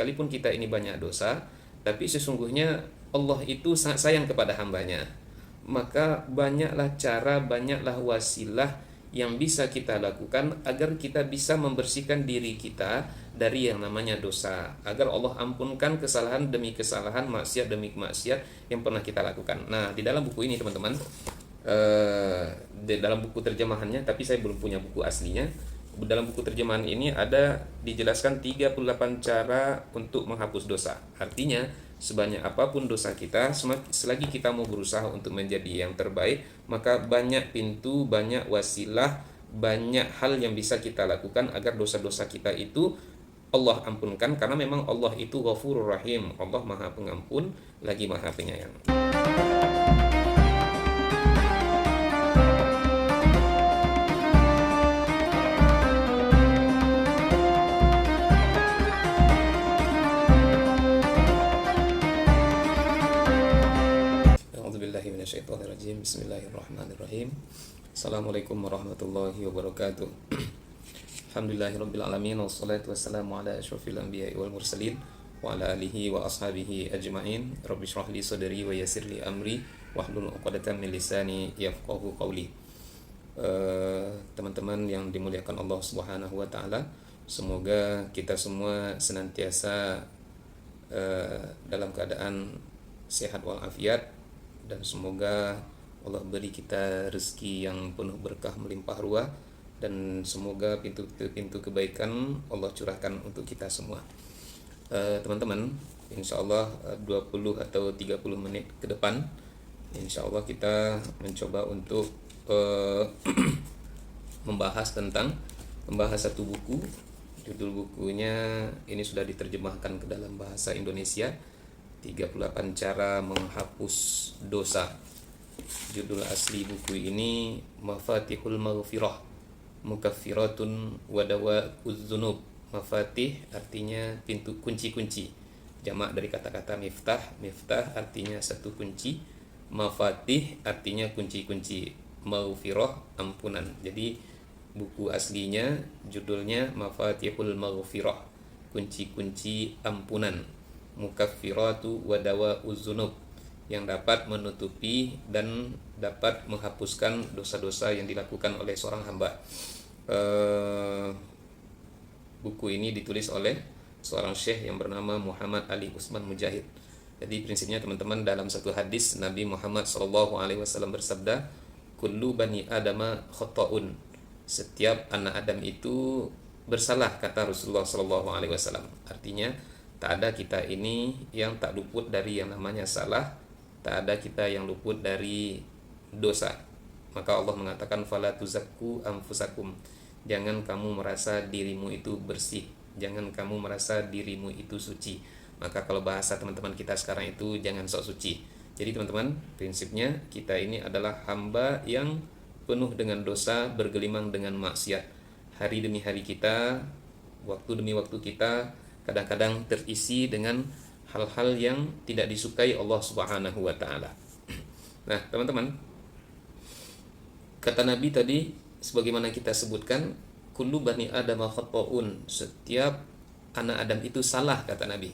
sekalipun kita ini banyak dosa, tapi sesungguhnya Allah itu sangat sayang kepada hambanya. Maka banyaklah cara, banyaklah wasilah yang bisa kita lakukan agar kita bisa membersihkan diri kita dari yang namanya dosa, agar Allah ampunkan kesalahan demi kesalahan, maksiat demi maksiat yang pernah kita lakukan. Nah, di dalam buku ini teman-teman, di dalam buku terjemahannya, tapi saya belum punya buku aslinya. Dalam buku terjemahan ini ada dijelaskan 38 cara untuk menghapus dosa. Artinya, sebanyak apapun dosa kita, selagi kita mau berusaha untuk menjadi yang terbaik, maka banyak pintu, banyak wasilah, banyak hal yang bisa kita lakukan agar dosa-dosa kita itu Allah ampunkan, karena memang Allah itu Ghafurur Rahim. Allah Maha Pengampun lagi Maha Penyayang. A'udzubillahiminasyaitonirrajim. Bismillahirrahmanirrahim. Assalamualaikum warahmatullahi wabarakatuh. Alhamdulillahirabbil alamin, wassalatu wassalamu ala asyrofil anbiya'i wal mursalin wa ala alihi wa ashabihi ajma'in. Rabbi shrah li sadri wa yassir li amri wahlul 'uqdatam min lisani yafqahu qawli. Teman-teman yang dimuliakan Allah Subhanahu wa taala, semoga kita semua senantiasa dalam keadaan sehat walafiat, dan semoga Allah beri kita rezeki yang penuh berkah melimpah ruah, dan semoga pintu-pintu kebaikan Allah curahkan untuk kita semua. Teman-teman, insya Allah 20 atau 30 menit ke depan, insya Allah kita mencoba untuk membahas satu buku. Judul bukunya ini sudah diterjemahkan ke dalam bahasa Indonesia, 38 cara menghapus dosa. Judul asli buku ini Mafatihul Maghfirah Mukaffiratun Wadawa'uz Dzunub. Mafatih artinya pintu, kunci-kunci, jamak dari kata-kata miftah. Miftah artinya satu kunci, mafatih artinya kunci-kunci, maghfirah ampunan. Jadi buku aslinya judulnya Mafatihul Maghfirah, kunci-kunci ampunan, Mukaffiratu Wadawa'uz Dzunub, yang dapat menutupi dan dapat menghapuskan dosa-dosa yang dilakukan oleh seorang hamba. Buku ini ditulis oleh seorang syekh yang bernama Muhammad Ali Usman Mujahid. Jadi prinsipnya teman-teman, dalam satu hadis Nabi Muhammad SAW bersabda, kullu bani adama khata'un, setiap anak Adam itu bersalah, kata Rasulullah SAW. Artinya tak ada kita ini yang tak luput dari yang namanya salah, tak ada kita yang luput dari dosa. Maka Allah mengatakan fala tuzakku anfusakum, jangan kamu merasa dirimu itu bersih, jangan kamu merasa dirimu itu suci. Maka kalau bahasa teman-teman kita sekarang itu jangan sok suci. Jadi teman-teman, prinsipnya kita ini adalah hamba yang penuh dengan dosa, bergelimang dengan maksiat. Hari demi hari kita, waktu demi waktu kita kadang-kadang terisi dengan hal-hal yang tidak disukai Allah Subhanahu wa taala. Nah, teman-teman, kata Nabi tadi sebagaimana kita sebutkan, kullu bani adam khata'un, setiap anak Adam itu salah, kata Nabi.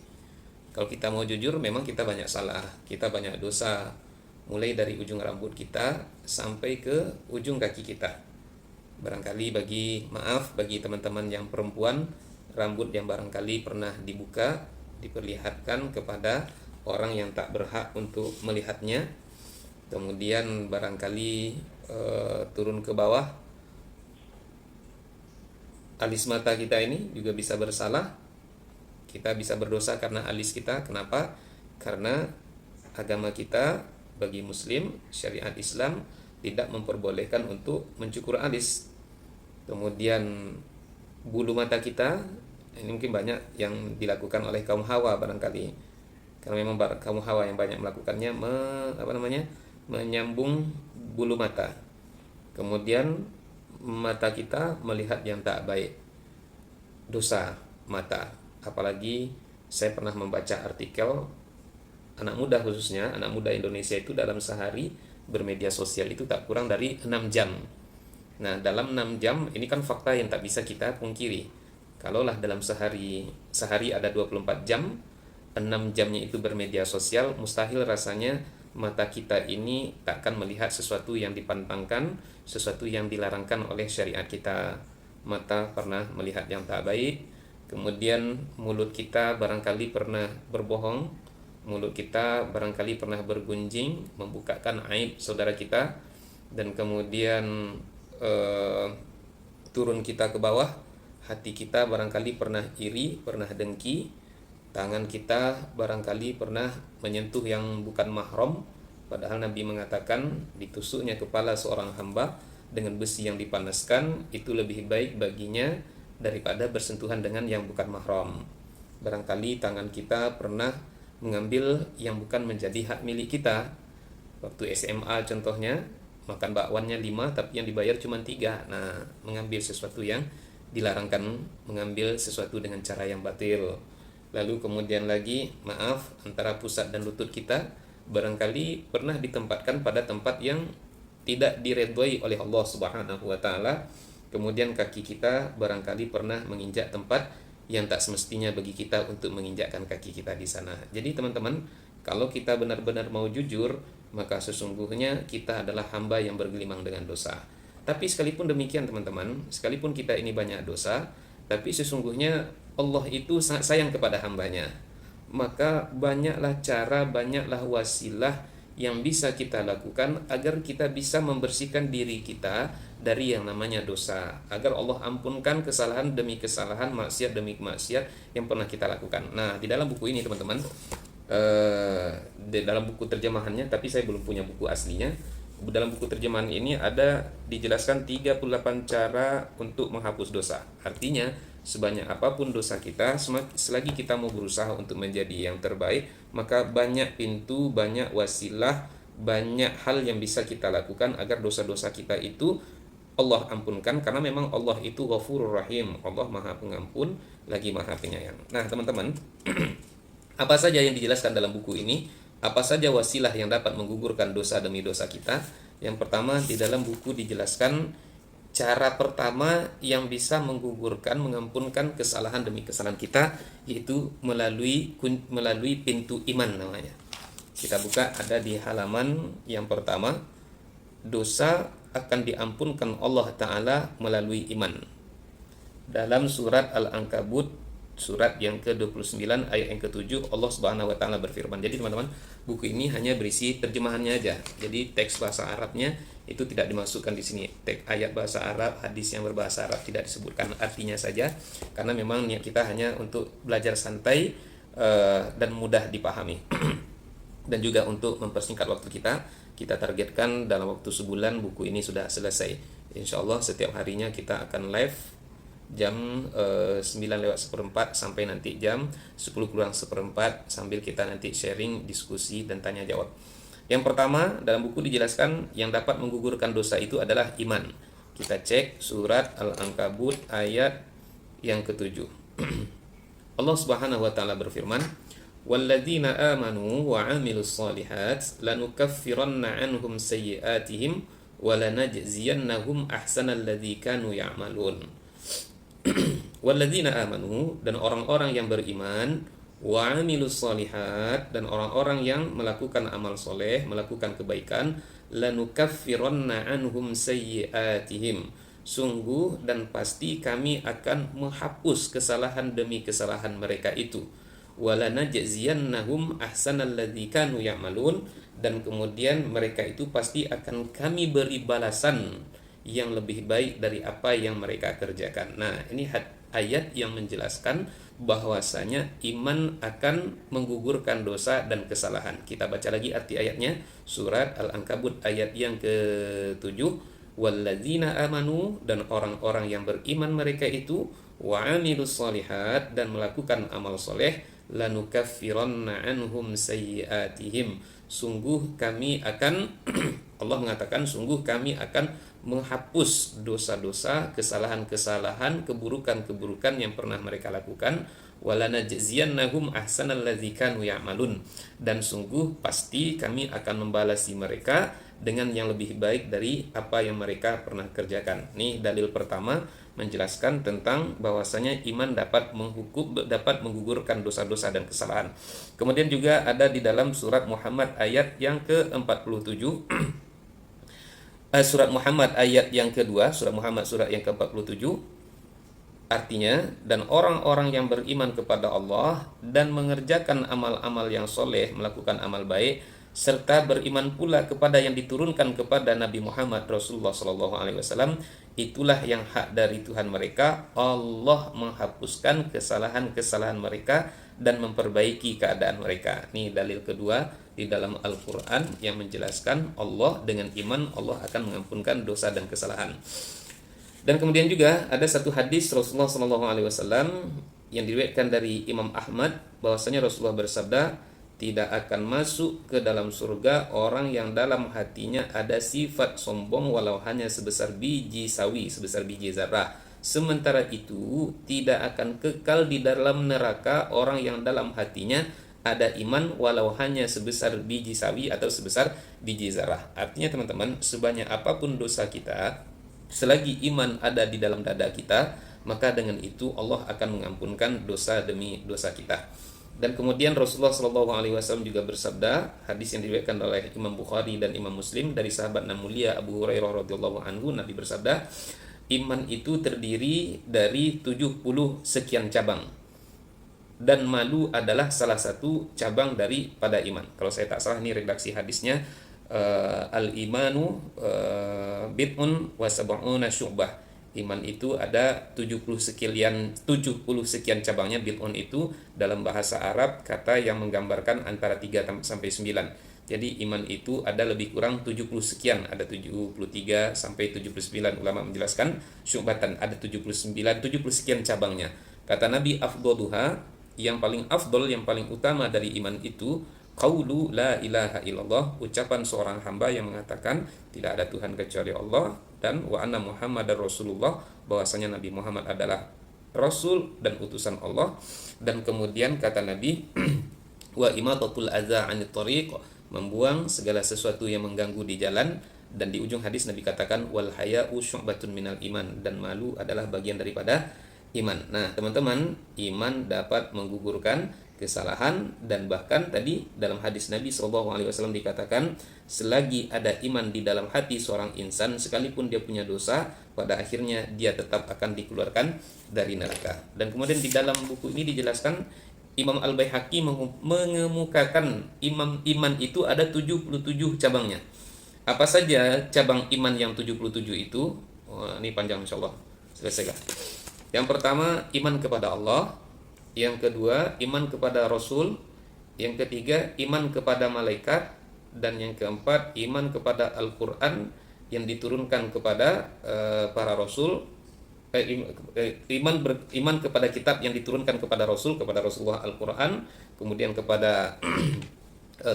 Kalau kita mau jujur, memang kita banyak salah, kita banyak dosa, mulai dari ujung rambut kita sampai ke ujung kaki kita. Barangkali bagi teman-teman yang perempuan, rambut yang barangkali pernah dibuka, diperlihatkan kepada orang yang tak berhak untuk melihatnya. Kemudian barangkali turun ke bawah, alis mata kita ini juga bisa bersalah. Kita bisa berdosa karena alis kita. Kenapa? Karena agama kita bagi muslim, syariat Islam tidak memperbolehkan untuk mencukur alis. Kemudian bulu mata kita, ini mungkin banyak yang dilakukan oleh kaum Hawa barangkali, karena memang kaum Hawa yang banyak melakukannya, menyambung bulu mata. Kemudian mata kita melihat yang tak baik, dosa mata. Apalagi saya pernah membaca artikel anak muda, khususnya anak muda Indonesia itu dalam sehari bermedia sosial itu tak kurang dari 6 jam. Nah, dalam 6 jam ini kan fakta yang tak bisa kita pungkiri. Kalaulah dalam sehari ada 24 jam, 6 jamnya itu bermedia sosial, mustahil rasanya mata kita ini takkan melihat sesuatu yang dipantangkan, sesuatu yang dilarangkan oleh syariat kita. Mata pernah melihat yang tak baik, kemudian mulut kita barangkali pernah berbohong, mulut kita barangkali pernah bergunjing, membukakan aib saudara kita, dan kemudian turun kita ke bawah, hati kita barangkali pernah iri, pernah dengki, tangan kita barangkali pernah menyentuh yang bukan mahram, padahal Nabi mengatakan ditusuknya kepala seorang hamba dengan besi yang dipanaskan itu lebih baik baginya daripada bersentuhan dengan yang bukan mahram. Barangkali tangan kita pernah mengambil yang bukan menjadi hak milik kita. Waktu SMA contohnya, makan bakwannya 5 tapi yang dibayar cuma 3. Nah, mengambil sesuatu yang dilarangkan, mengambil sesuatu dengan cara yang batil. Lalu kemudian lagi, maaf, antara pusat dan lutut kita barangkali pernah ditempatkan pada tempat yang tidak diredhoi oleh Allah Subhanahu wa taala. Kemudian kaki kita barangkali pernah menginjak tempat yang tak semestinya bagi kita untuk menginjakkan kaki kita di sana. Jadi teman-teman, kalau kita benar-benar mau jujur, maka sesungguhnya kita adalah hamba yang bergelimang dengan dosa. Tapi sekalipun demikian teman-teman, sekalipun kita ini banyak dosa, tapi sesungguhnya Allah itu sangat sayang kepada hambanya. Maka banyaklah cara, banyaklah wasilah yang bisa kita lakukan agar kita bisa membersihkan diri kita dari yang namanya dosa, agar Allah ampunkan kesalahan demi kesalahan, maksiat demi maksiat yang pernah kita lakukan. Nah, di dalam buku ini teman-teman, di dalam buku terjemahannya, tapi saya belum punya buku aslinya. Dalam buku terjemahan ini ada dijelaskan 38 cara untuk menghapus dosa. Artinya sebanyak apapun dosa kita, selagi kita mau berusaha untuk menjadi yang terbaik, maka banyak pintu, banyak wasilah, banyak hal yang bisa kita lakukan agar dosa-dosa kita itu Allah ampunkan, karena memang Allah itu Ghafurur Rahim. Allah Maha Pengampun lagi Maha Penyayang. Nah, teman-teman, apa saja yang dijelaskan dalam buku ini? Apa saja wasilah yang dapat menggugurkan dosa demi dosa kita? Yang pertama, di dalam buku dijelaskan cara pertama yang bisa menggugurkan, mengampunkan kesalahan demi kesalahan kita, yaitu melalui pintu iman namanya. Kita buka, ada di halaman yang pertama. Dosa akan diampunkan Allah Ta'ala melalui iman. Dalam surat Al-Ankabut surat yang ke-29 ayat yang ke-7, Allah Subhanahu wa taala berfirman. Jadi teman-teman, buku ini hanya berisi terjemahannya aja. Jadi teks bahasa Arabnya itu tidak dimasukkan di sini. Teks ayat bahasa Arab, hadis yang berbahasa Arab tidak disebutkan, artinya saja, karena memang niat kita hanya untuk belajar santai dan mudah dipahami. Dan juga untuk mempersingkat waktu kita targetkan dalam waktu sebulan buku ini sudah selesai. Insya Allah setiap harinya kita akan live jam 9:04 sampai nanti jam 10:04 sambil kita nanti sharing, diskusi, dan tanya jawab. Yang pertama, dalam buku dijelaskan yang dapat menggugurkan dosa itu adalah iman. Kita cek surat Al-Ankabut ayat yang ke-7. Allah Subhanahu wa taala berfirman, "Walladzina amanu wa 'amilus shalihat lanukaffiranna 'anhum sayyi'atihim wa lanajziyannahum ahsanal ladzi kanu ya'malun." Walladzina amanu, dan orang-orang yang beriman, wa 'amilus shalihat, dan orang-orang yang melakukan amal soleh, melakukan kebaikan, lanukaffiranna 'anhum sayyi'atihim, sungguh dan pasti kami akan menghapus kesalahan demi kesalahan mereka itu, walanajziyannahum ahsanal ladzi kanu ya'malun, dan kemudian mereka itu pasti akan kami beri balasan yang lebih baik dari apa yang mereka kerjakan. Nah, ini ayat yang menjelaskan bahwasanya iman akan menggugurkan dosa dan kesalahan. Kita baca lagi arti ayatnya, surat Al-Ankabut ayat yang ke-7. Walladzina amanu, dan orang-orang yang beriman mereka itu, wa 'amilus shalihat, dan melakukan amal soleh, lanukaffiranna 'anhum sayyi'atihim, sungguh kami akan Allah mengatakan, sungguh kami akan menghapus dosa-dosa, kesalahan-kesalahan, keburukan-keburukan yang pernah mereka lakukan, walanajziyannahum ahsanal ladzi kanu ya'malun, dan sungguh pasti kami akan membalasi mereka dengan yang lebih baik dari apa yang mereka pernah kerjakan. Ini dalil pertama menjelaskan tentang bahwasanya iman dapat menggugurkan dosa-dosa dan kesalahan. Kemudian juga ada di dalam surat Muhammad ayat yang ke-47 surat Muhammad ayat yang kedua, surat Muhammad surat yang ke-47, artinya, dan orang-orang yang beriman kepada Allah dan mengerjakan amal-amal yang soleh, melakukan amal baik, serta beriman pula kepada yang diturunkan kepada Nabi Muhammad Rasulullah SAW, itulah yang hak dari Tuhan mereka. Allah menghapuskan kesalahan-kesalahan mereka dan memperbaiki keadaan mereka. Ini dalil kedua di dalam Al-Quran yang menjelaskan Allah dengan iman Allah akan mengampunkan dosa dan kesalahan. Dan kemudian juga ada satu hadis Rasulullah SAW yang diriwayatkan dari Imam Ahmad, bahwasanya Rasulullah bersabda, tidak akan masuk ke dalam surga orang yang dalam hatinya ada sifat sombong walau hanya sebesar biji sawi, sebesar biji zarah. Sementara itu tidak akan kekal di dalam neraka orang yang dalam hatinya ada iman walau hanya sebesar biji sawi atau sebesar biji zarah. Artinya teman-teman, sebanyak apapun dosa kita, selagi iman ada di dalam dada kita, maka dengan itu Allah akan mengampunkan dosa demi dosa kita. Dan kemudian Rasulullah SAW juga bersabda, hadis yang diriwayatkan oleh Imam Bukhari dan Imam Muslim dari sahabat yang mulia Abu Hurairah radhiyallahu anhu, Nabi bersabda, iman itu terdiri dari 70 sekian cabang, dan malu adalah salah satu cabang daripada iman. Kalau saya tak salah, ini redaksi hadisnya, al-imanu bid'un wa sab'una syu'bah. Iman itu ada 70 sekian cabangnya. Bid'un itu dalam bahasa Arab kata yang menggambarkan antara 3 sampai 9. Jadi iman itu ada lebih kurang 70 sekian, ada 73 sampai 79. Ulama menjelaskan syu'batan ada 70 sekian cabangnya. Kata Nabi, afdaluha, yang paling afdol, yang paling utama dari iman itu qaulu la ilaha illallah, ucapan seorang hamba yang mengatakan tidak ada Tuhan kecuali Allah, dan wa anna Muhammadar Rasulullah, bahwasanya Nabi Muhammad adalah Rasul dan utusan Allah. Dan kemudian kata Nabi wa imatatul adza 'anit thariq, membuang segala sesuatu yang mengganggu di jalan. Dan di ujung hadis Nabi katakan wal haya'u syu'batun minal iman, dan malu adalah bagian daripada iman. Nah teman-teman, iman dapat menggugurkan kesalahan, dan bahkan tadi dalam hadis Nabi SAW dikatakan selagi ada iman di dalam hati seorang insan, sekalipun dia punya dosa, pada akhirnya dia tetap akan dikeluarkan dari neraka. Dan kemudian di dalam buku ini dijelaskan, Imam Al-Baihaqi mengemukakan iman itu ada 77 cabangnya. Apa saja cabang iman yang 77 itu? Ini panjang insyaallah, selesai. Yang pertama, iman kepada Allah. Yang kedua, iman kepada Rasul. Yang ketiga, iman kepada malaikat. Dan yang keempat, iman kepada Al-Quran yang diturunkan kepada para Rasul. Iman kepada kitab yang diturunkan kepada Rasul, kepada Rasulullah, Al-Quran. Kemudian kepada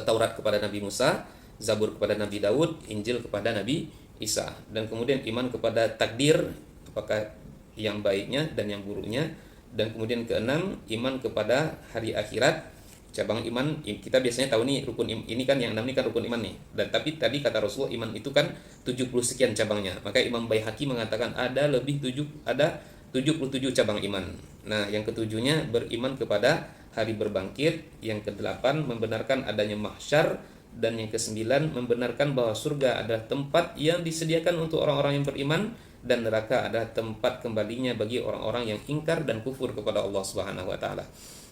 Taurat kepada Nabi Musa, Zabur kepada Nabi Daud, Injil kepada Nabi Isa. Dan kemudian iman kepada takdir, apakah yang baiknya dan yang buruknya. Dan kemudian keenam, iman kepada hari akhirat. Cabang iman kita biasanya tahu nih, rukun ini kan yang enam ini kan rukun iman nih. Dan tapi tadi kata Rasulullah, iman itu kan 70 sekian cabangnya. Maka Imam Baihaqi mengatakan ada 77 cabang iman. Nah, yang ketujuhnya beriman kepada hari berbangkit. Yang kedelapan membenarkan adanya mahsyar. Dan yang kesembilan membenarkan bahwa surga adalah tempat yang disediakan untuk orang-orang yang beriman, dan neraka adalah tempat kembalinya bagi orang-orang yang ingkar dan kufur kepada Allah Subhanahu wa taala.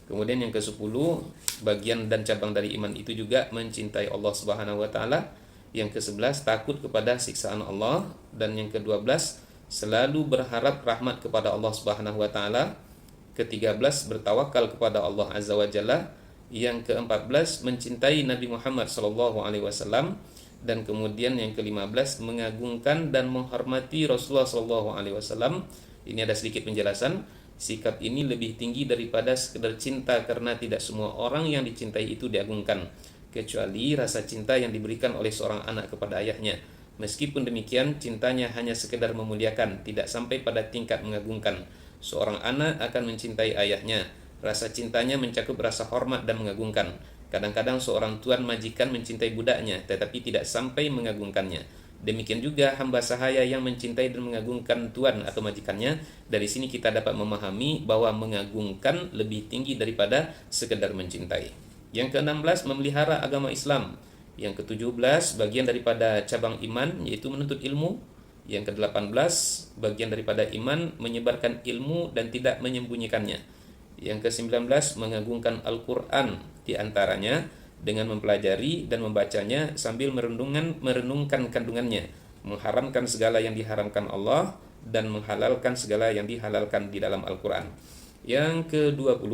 Kemudian yang ke-10, bagian dan cabang dari iman itu juga mencintai Allah Subhanahu wa taala. Yang ke-11, takut kepada siksaan Allah. Dan yang ke-12, selalu berharap rahmat kepada Allah Subhanahu wa taala. Ke-13, bertawakal kepada Allah Azza wa Jalla. Yang ke-14, mencintai Nabi Muhammad SAW. Dan kemudian yang ke-15, mengagungkan dan menghormati Rasulullah SAW. Ini ada sedikit penjelasan. Sikap ini lebih tinggi daripada sekedar cinta, karena tidak semua orang yang dicintai itu diagungkan, kecuali rasa cinta yang diberikan oleh seorang anak kepada ayahnya. Meskipun demikian, cintanya hanya sekedar memuliakan, tidak sampai pada tingkat mengagungkan. Seorang anak akan mencintai ayahnya. Rasa cintanya mencakup rasa hormat dan mengagungkan. Kadang-kadang seorang tuan majikan mencintai budaknya, tetapi tidak sampai mengagungkannya. Demikian juga hamba sahaya yang mencintai dan mengagungkan tuan atau majikannya. Dari sini kita dapat memahami bahwa mengagungkan lebih tinggi daripada sekedar mencintai. Yang ke-16, memelihara agama Islam. Yang ke-17, bagian daripada cabang iman yaitu menuntut ilmu. Yang ke-18, bagian daripada iman menyebarkan ilmu dan tidak menyembunyikannya. Yang ke-19, mengagungkan Al-Quran, diantaranya dengan mempelajari dan membacanya sambil merenungkan kandungannya, mengharamkan segala yang diharamkan Allah dan menghalalkan segala yang dihalalkan di dalam Al-Quran. Yang ke-20,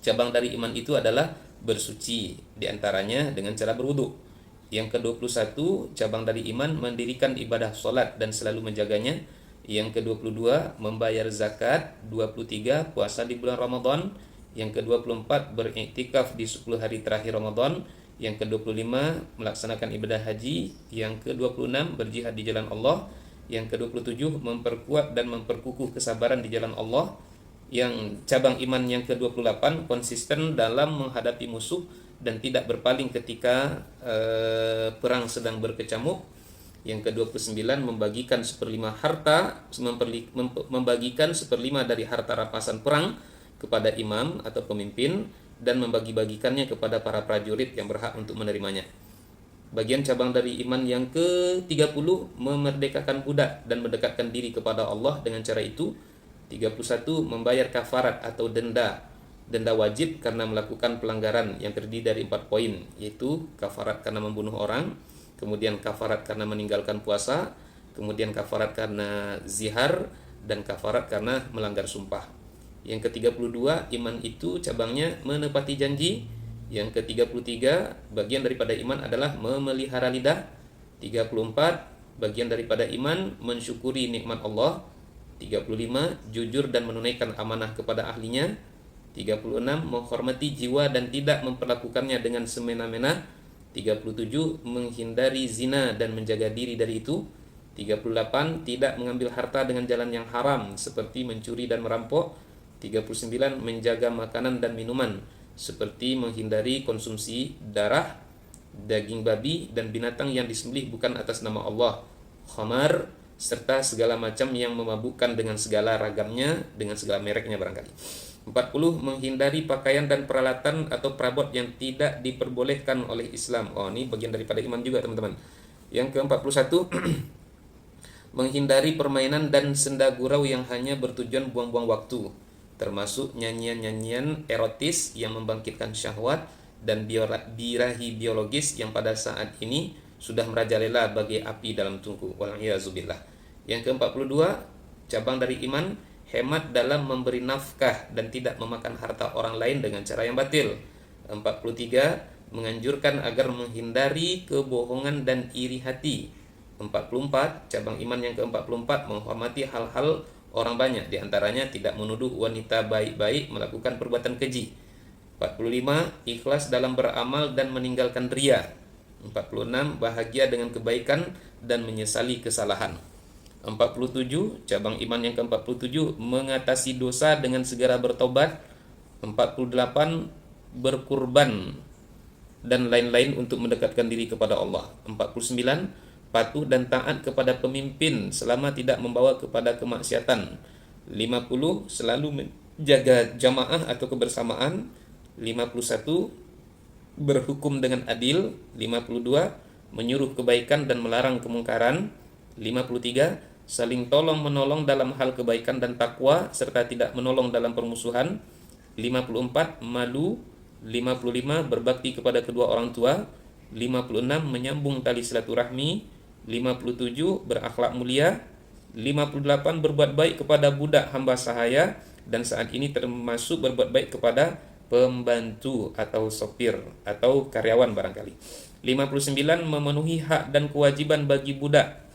cabang dari iman itu adalah bersuci, diantaranya dengan cara berwudu. Yang ke-21, cabang dari iman mendirikan ibadah solat dan selalu menjaganya. Yang ke-22, membayar zakat. 23, puasa di bulan Ramadan. Yang ke-24, beriktikaf di 10 hari terakhir Ramadan. Yang ke-25, melaksanakan ibadah haji. Yang ke-26, berjihad di jalan Allah. Yang ke-27, memperkuat dan memperkukuh kesabaran di jalan Allah. Yang cabang iman yang ke-28, konsisten dalam menghadapi musuh dan tidak berpaling ketika perang sedang berkecamuk. Yang ke-29, membagikan seperlima dari harta rampasan perang kepada imam atau pemimpin dan membagi-bagikannya kepada para prajurit yang berhak untuk menerimanya. Bagian cabang dari iman yang ke-30, memerdekakan budak dan mendekatkan diri kepada Allah dengan cara itu. 31, membayar kafarat atau denda wajib karena melakukan pelanggaran yang terdiri dari 4 poin, yaitu kafarat karena membunuh orang, kemudian kafarat karena meninggalkan puasa, kemudian kafarat karena zihar, dan kafarat karena melanggar sumpah. Yang ke-32, iman itu cabangnya menepati janji. Yang ke-33, bagian daripada iman adalah memelihara lidah. 34, bagian daripada iman mensyukuri nikmat Allah. 35, jujur dan menunaikan amanah kepada ahlinya. 36, menghormati jiwa dan tidak memperlakukannya dengan semena-mena. 37, menghindari zina dan menjaga diri dari itu. 38, tidak mengambil harta dengan jalan yang haram seperti mencuri dan merampok. 39, menjaga makanan dan minuman seperti menghindari konsumsi darah, daging babi dan binatang yang disembelih bukan atas nama Allah, khamar, serta segala macam yang memabukkan dengan segala ragamnya, dengan segala mereknya barangkali. 40, menghindari pakaian dan peralatan atau perabot yang tidak diperbolehkan oleh Islam. Ini bagian daripada iman juga, teman-teman. Yang ke-41, menghindari permainan dan senda gurau yang hanya bertujuan buang-buang waktu, termasuk nyanyian-nyanyian erotis yang membangkitkan syahwat dan birahi biologis yang pada saat ini sudah merajalela bagai api dalam tungku. Wal'iyazubillah. Yang ke-42, cabang dari iman, hemat dalam memberi nafkah dan tidak memakan harta orang lain dengan cara yang batil. 43, menganjurkan agar menghindari kebohongan dan iri hati. 44, cabang iman yang ke-44, menghormati hal-hal orang banyak, diantaranya tidak menuduh wanita baik-baik melakukan perbuatan keji. 45, ikhlas dalam beramal dan meninggalkan riya. 46, bahagia dengan kebaikan dan menyesali kesalahan. 47, cabang iman yang ke-47, mengatasi dosa dengan segera bertobat. 48, berkurban dan lain-lain untuk mendekatkan diri kepada Allah. 49, patuh dan taat kepada pemimpin selama tidak membawa kepada kemaksiatan. 50, selalu menjaga jamaah atau kebersamaan. 51, berhukum dengan adil. 52, menyuruh kebaikan dan melarang kemungkaran. 53, saling tolong menolong dalam hal kebaikan dan takwa serta tidak menolong dalam permusuhan. 54, malu. 55, berbakti kepada kedua orang tua. 56, menyambung tali silaturahmi. 57, berakhlak mulia. 58, berbuat baik kepada budak hamba sahaya, dan saat ini termasuk berbuat baik kepada pembantu atau sopir atau karyawan barangkali. 59, memenuhi hak dan kewajiban bagi budak.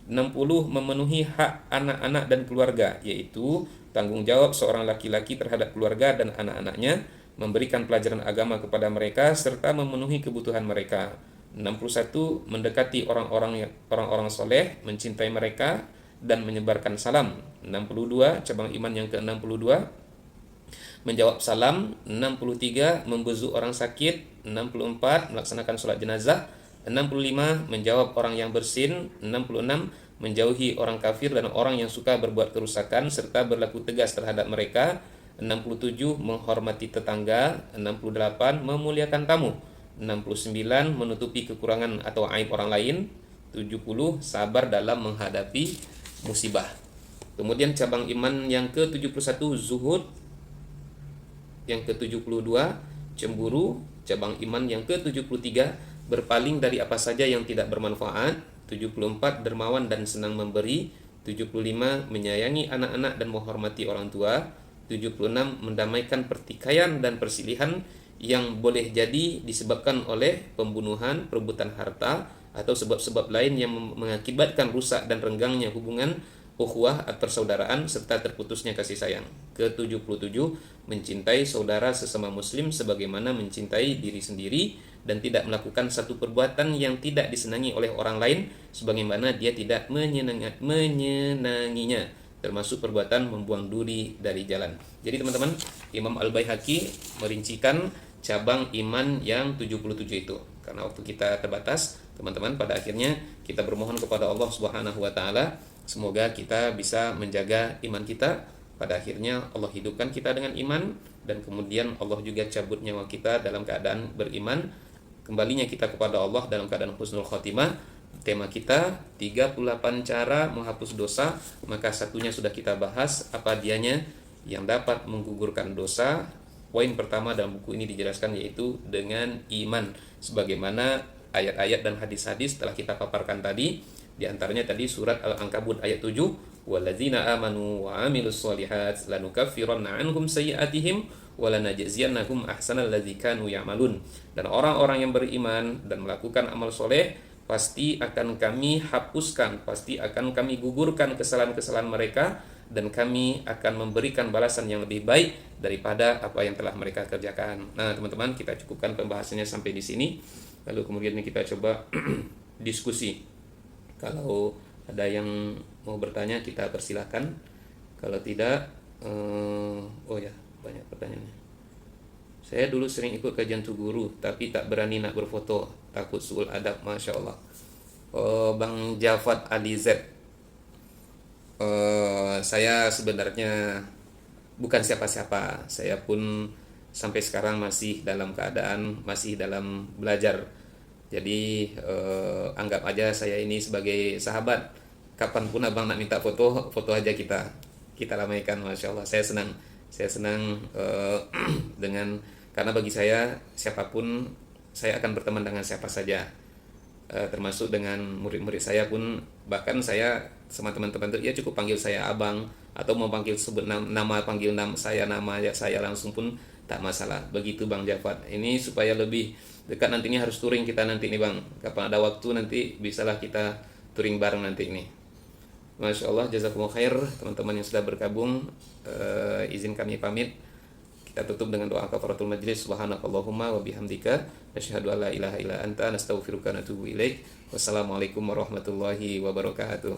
60, memenuhi hak anak-anak dan keluarga, yaitu tanggung jawab seorang laki-laki terhadap keluarga dan anak-anaknya, memberikan pelajaran agama kepada mereka serta memenuhi kebutuhan mereka. 61, mendekati orang-orang soleh, mencintai mereka dan menyebarkan salam. 62, cabang iman yang ke-62, menjawab salam. 63, membezu orang sakit. 64, melaksanakan sholat jenazah. 65 menjawab orang yang bersin. 66 menjauhi orang kafir dan orang yang suka berbuat kerusakan serta berlaku tegas terhadap mereka. 67 menghormati tetangga. 68 memuliakan tamu. 69 menutupi kekurangan atau aib orang lain. 70 sabar dalam menghadapi musibah. Kemudian cabang iman yang ke-71 zuhud. Yang ke-72 cemburu. Cabang iman yang ke-73 berpaling dari apa saja yang tidak bermanfaat. 74 dermawan dan senang memberi. 75 menyayangi anak-anak dan menghormati orang tua. 76 mendamaikan pertikaian dan perselisihan yang boleh jadi disebabkan oleh pembunuhan, perebutan harta atau sebab-sebab lain yang mengakibatkan rusak dan renggangnya hubungan ukhuwah atau persaudaraan serta terputusnya kasih sayang. Ke-77 mencintai saudara sesama muslim sebagaimana mencintai diri sendiri dan tidak melakukan satu perbuatan yang tidak disenangi oleh orang lain sebagaimana dia tidak menyenanginya, termasuk perbuatan membuang duri dari jalan. Jadi teman-teman, Imam Al-Baihaqi merincikan cabang iman yang 77 itu. Karena waktu kita terbatas, teman-teman, pada akhirnya kita bermohon kepada Allah Subhanahu wa taala semoga kita bisa menjaga iman kita. Pada akhirnya Allah hidupkan kita dengan iman dan kemudian Allah juga cabut nyawa kita dalam keadaan beriman. Kembalinya kita kepada Allah dalam keadaan husnul khotimah. Tema kita 38 cara menghapus dosa, maka satunya sudah kita bahas, apa dianya yang dapat menggugurkan dosa. Poin pertama dalam buku ini dijelaskan yaitu dengan iman, sebagaimana ayat-ayat dan hadis-hadis telah kita paparkan tadi. Di antaranya tadi surat Al-Ankabut ayat 7, walladzina amanu wa amilus solihat lanukaffiranna anhum sayyi'atihim wa lanajziyannahum ahsanal ladzi kanu ya'malun. Dan orang-orang yang beriman dan melakukan amal soleh pasti akan kami hapuskan, pasti akan kami gugurkan kesalahan-kesalahan mereka dan kami akan memberikan balasan yang lebih baik daripada apa yang telah mereka kerjakan. Nah, teman-teman, kita cukupkan pembahasannya sampai di sini. Lalu kemudian kita coba diskusi. Kalau ada yang mau bertanya kita persilahkan. Kalau tidak, oh ya, banyak pertanyaannya. Saya dulu sering ikut kajian Tu Guru, tapi tak berani nak berfoto, takut suul adab. Masya Allah. Bang Jafat Ali Z, saya sebenarnya bukan siapa-siapa. Saya pun sampai sekarang masih dalam keadaan, masih dalam belajar. Jadi anggap aja saya ini sebagai sahabat. Kapanpun abang nak minta foto, foto aja kita ramaikan. Masya Allah, saya senang dengan, karena bagi saya siapapun, saya akan berteman dengan siapa saja, termasuk dengan murid-murid saya pun. Bahkan saya sama teman-teman itu ya cukup panggil saya abang, atau mau panggil sebut nama, panggil nama saya langsung pun tak masalah. Begitu Bang Jafat. Ini supaya lebih dekat, nantinya harus touring kita nanti nih Bang. Kapan ada waktu nanti bisalah kita touring bareng nanti ini. Masya Allah, jazakumullah khair teman-teman yang sudah bergabung. Izin kami pamit. Kita tutup dengan doa kafaratul majlis. Subhanakallahumma wa bihamdika asyhadu an la ilaha illa anta nastaghfiruka wa natubu ilaik. Wassalamualaikum warahmatullahi wabarakatuh.